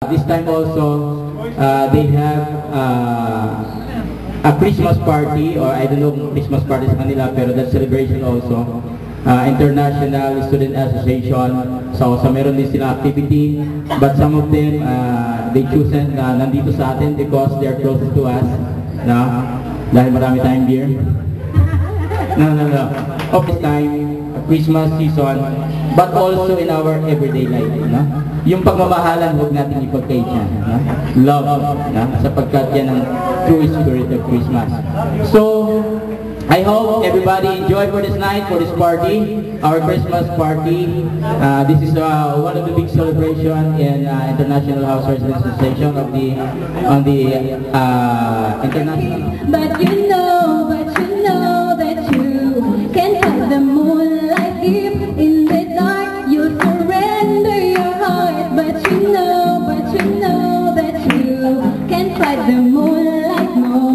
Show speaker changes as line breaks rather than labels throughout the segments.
This time also, they have a Christmas party, or I don't know kung Christmas party sa kanila, pero that celebration also. International Student Association, so meron din sila activity, but some of them, they chosen na nandito sa atin because they are close to us, na dahil marami tayong beer. No. Of this time, Christmas season, but also in our everyday life, no? Yung pagmamahalan, huwag natin ipagkait yan, no? Love, no? Sapagkat yan ang true spirit of Christmas. So, I hope everybody enjoy for this night, for this party, our Christmas party. This is one of the big celebration in International House Residence Association of the international.
But you know that you can find the moonlight if in the dark you surrender your heart. But you know that you can find the moonlight, no,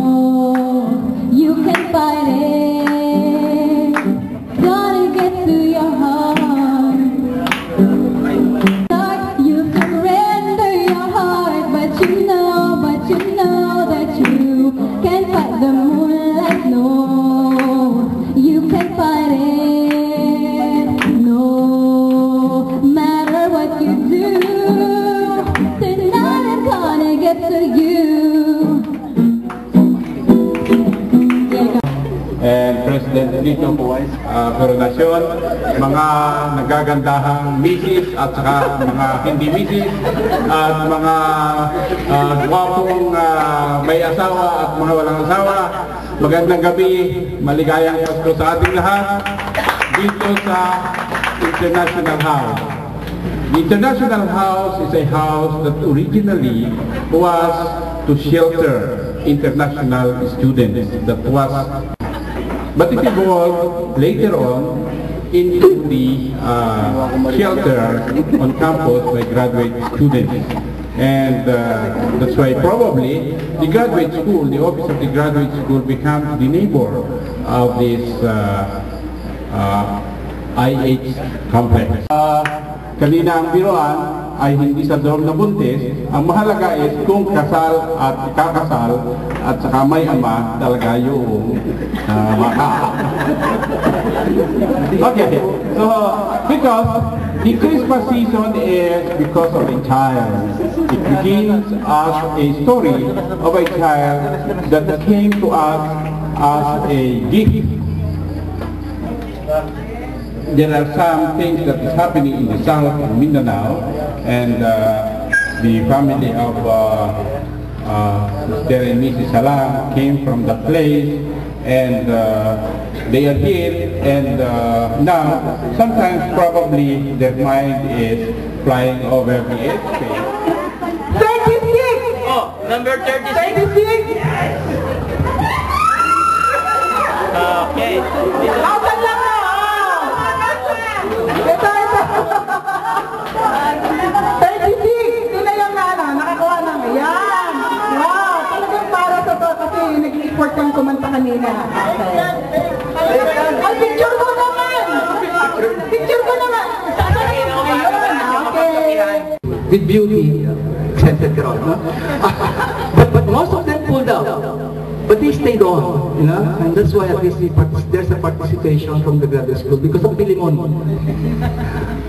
you can find it, gotta get to your heart. Dark, you surrender your heart, but you know that you can find the moonlight, no, you can find it, no matter what you do, tonight I'm gonna get to you.
And President Lito Coronasyon, mga nagagandahang misis at saka mga hindi misis, at mga gwapong may asawa at mga walang asawa, magandang gabi, maligayang Pasko sa ating lahat dito sa International House. The International House is a house that originally was to shelter international students, but it evolved later on into the shelter on campus by graduate students. And that's why probably the graduate school, the office of the graduate school becomes the neighbor of this IH complex. Kanina ang biroan ay hindi sa dorm na buntis. Ang mahalaga is kung kasal at kakasal at saka may ama talaga yung Okay, so because the Christmas season is because of a child. It begins as a story of a child that came to us as a gift. There are some things that is happening in the south of Mindanao, and the family of Mr. and Mrs. Salam came from the place, and they are here, and now sometimes probably their mind is flying over the airspace.
36!
Oh, number 36?
36!
Okay.
Asan lang na? Ito. 36! Sila yung nakakuha na ngayon. Wow! Talagang para sa to kasi nag-import kang kumanta kanina. Ay, picture ko naman! Picture ko naman! Okay.
With beauty, accented crowd, no? but most of them pulled out. But they stayed on, you know, and that's why at least there's a participation from the graduate school because of Pilimon.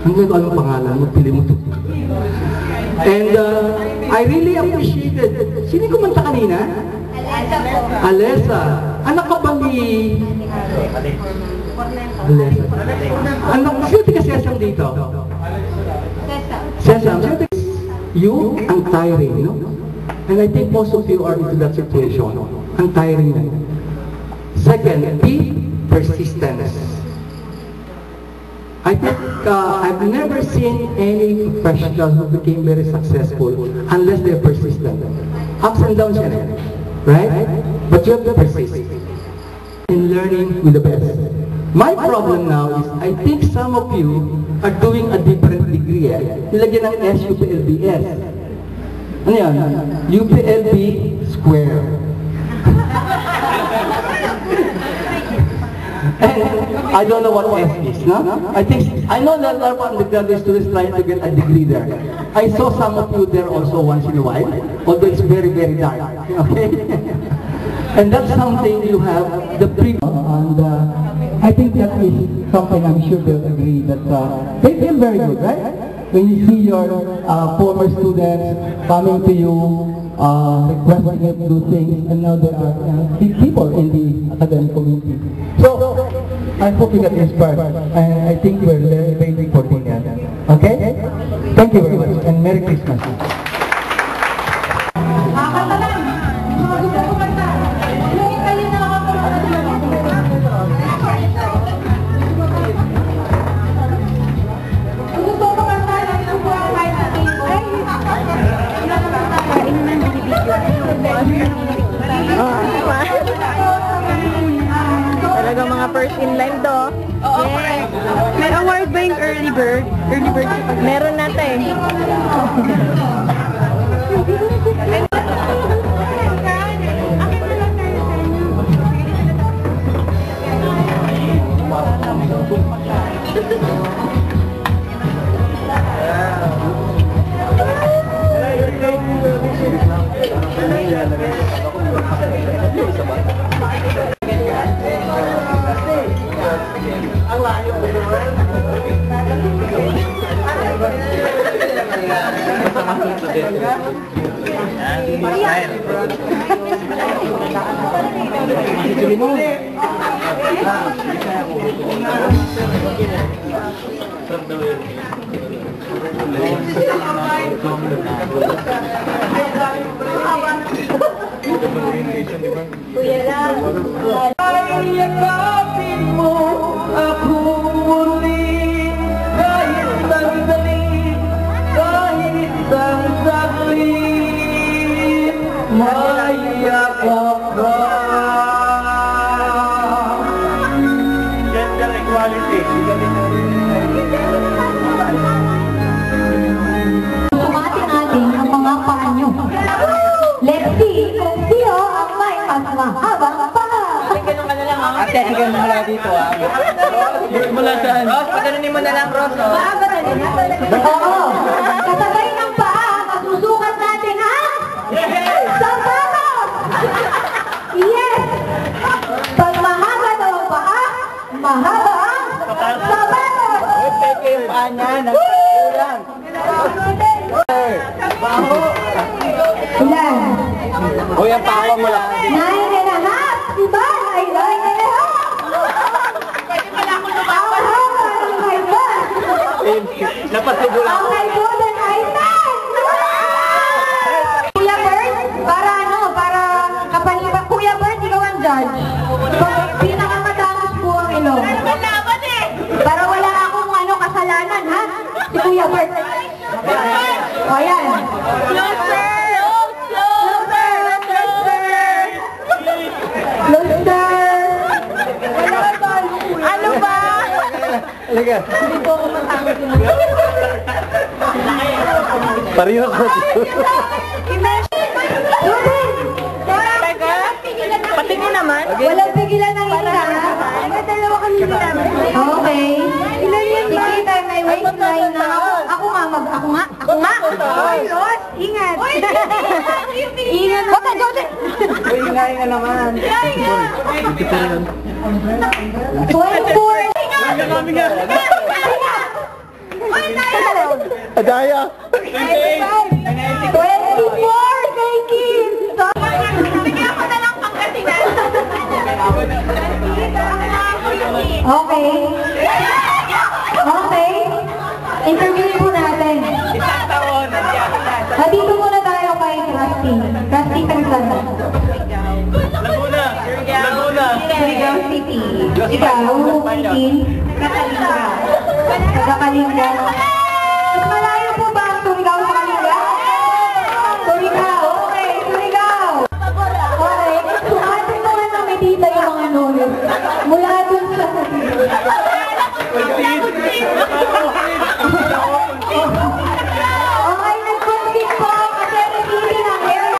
Ano ang pangalan mo, Pilimon? And I really appreciated. Sino kumanta kanina? Alessa. Anak ka ba ni Alessa? Anak, sino ka Sesam dito? Sesam. You ang tiring, no? And I think most of you are into that situation. Ang tiring na. Second, be persistent. I think I've never seen any professional who became very successful unless they're persistent. Ups and downs yan, right? But you have to persist in learning with the best. My problem now is I think some of you are doing a different degree. Nilagyan ng SUPLBS. Ano yan? UPLB Square. I don't know what S is, no? I know that a lot of undergraduate students trying to get a degree there. I saw some of you there also once in a while, although it's very, very dark. Okay? And that's something you have the privilege. And I think that is something I'm sure they'll agree that they feel very good, right? When you see your former students coming to you, requesting you to do things, and now there are big people in the academic community. So, I hope you get inspired, and I think we're waiting for dinner. Okay? Thank you very much, and Merry Christmas.
Talagang mga first in line to. Yes. May award ba yung early bird? Early bird? Meron natin.
Kuya lang.
Ay, yakapin mo ako muli, kahit sandali, kahit isang saglit, mayakap ka. Gender equality.
Sumati natin ang mga paa nyo. Let's see kung sino ang may mas mahabang paa.
Ate, hanggang mula dito Mula saan? Ross, pagkaronin mo na lang, Ross.
Mahaba na din. Oo. Kasabay ng paa, masusukat natin ang sapatos! Yes! Pag mahaba daw ang paa, mahaba ang sapatos!
Peke yung paa niya, nagkulang.
Ilan?
Uy, ang paa mo lang.
9.5! Diba? Ay, 9.5! Pwede pala ako lumawan. Ang haba ng my butt!
Napasigulang.
Ang my golden ay 10! Kuya Bert, para kapaniba. Kuya Bert, ikaw ang judge. Pinakamatangos po ang ilong. Para wala akong kasalanan, ha? Si Kuya Bert. O, yan. Closer! Ano ba?
Halika.
Hindi po ako matangos.
Pareho ako.
Patingin naman.
Walang pigilan ng isa. Dalawa kami namin. Okay. Ilan yan ba? Sige, tayo may waistline na. Ako nga. Hoy, Ross, ingat. Ingat. Huwag ka, Jordan.
Uy, ingay nga naman.
24.
Adaya.
24, thank you. Bigyan ko na lang pangkasinan. Okay. Okay. Interview po natin. Dito muna tayo kay Krusty. Krusty Tagsanda. Surigao City. Ikaw, City. Taga Kalinga.